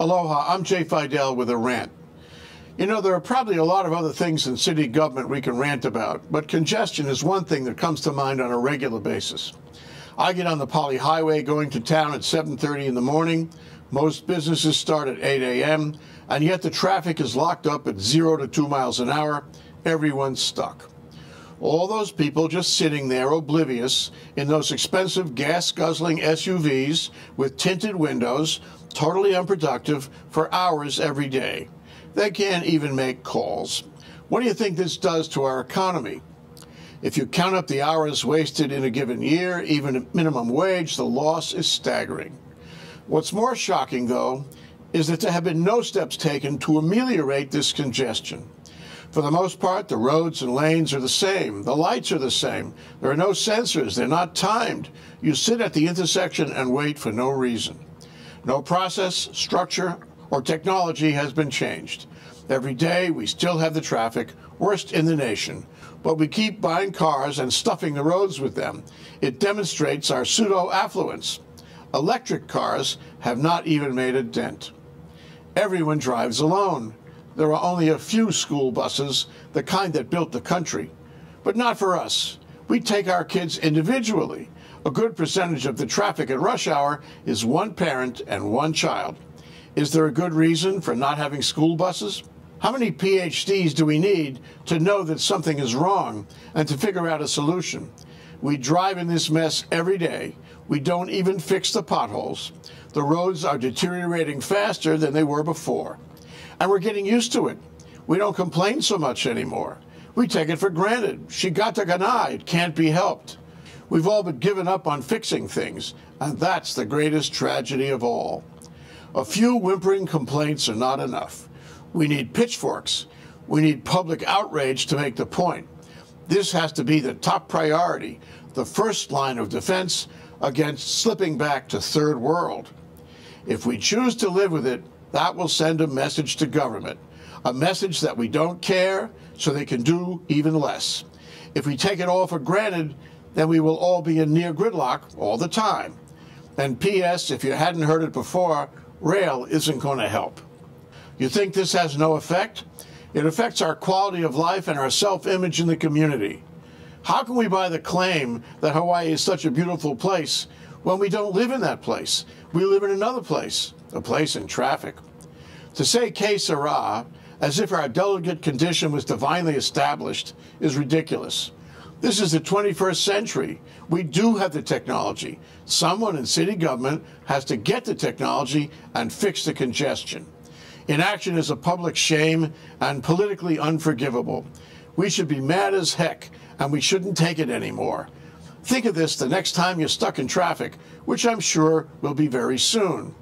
Aloha, I'm Jay Fidell with a rant. You know, there are probably a lot of other things in city government we can rant about, but congestion is one thing that comes to mind on a regular basis. I get on the Poly Highway going to town at 7:30 in the morning. Most businesses start at 8 a.m., and yet the traffic is locked up at 0 to 2 miles an hour. Everyone's stuck. All those people just sitting there oblivious in those expensive gas-guzzling SUVs with tinted windows, totally unproductive for hours every day. They can't even make calls. What do you think this does to our economy? If you count up the hours wasted in a given year, even at minimum wage, the loss is staggering. What's more shocking, though, is that there have been no steps taken to ameliorate this congestion. For the most part, the roads and lanes are the same. The lights are the same. There are no sensors. They're not timed. You sit at the intersection and wait for no reason. No process, structure, or technology has been changed. Every day, we still have the traffic, worst in the nation, but we keep buying cars and stuffing the roads with them. It demonstrates our pseudo-affluence. Electric cars have not even made a dent. Everyone drives alone. There are only a few school buses, the kind that built the country. But not for us. We take our kids individually. A good percentage of the traffic at rush hour is one parent and one child. Is there a good reason for not having school buses? How many PhDs do we need to know that something is wrong and to figure out a solution? We drive in this mess every day. We don't even fix the potholes. The roads are deteriorating faster than they were before. And we're getting used to it. We don't complain so much anymore. We take it for granted. Shigata kana, it can't be helped. We've all but given up on fixing things, and that's the greatest tragedy of all. A few whimpering complaints are not enough. We need pitchforks. We need public outrage to make the point. This has to be the top priority, the first line of defense against slipping back to third world. If we choose to live with it, that will send a message to government, a message that we don't care, so they can do even less. If we take it all for granted, then we will all be in near gridlock all the time. And P.S., if you hadn't heard it before, rail isn't going to help. You think this has no effect? It affects our quality of life and our self-image in the community. How can we buy the claim that Hawaii is such a beautiful place when we don't live in that place? We live in another place, a place in traffic. To say que sera, as if our delicate condition was divinely established, is ridiculous. This is the 21st century. We do have the technology. Someone in city government has to get the technology and fix the congestion. Inaction is a public shame and politically unforgivable. We should be mad as heck, and we shouldn't take it anymore. Think of this the next time you're stuck in traffic, which I'm sure will be very soon.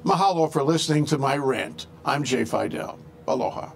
Mahalo for listening to my rant. I'm Jay Fidell. Aloha.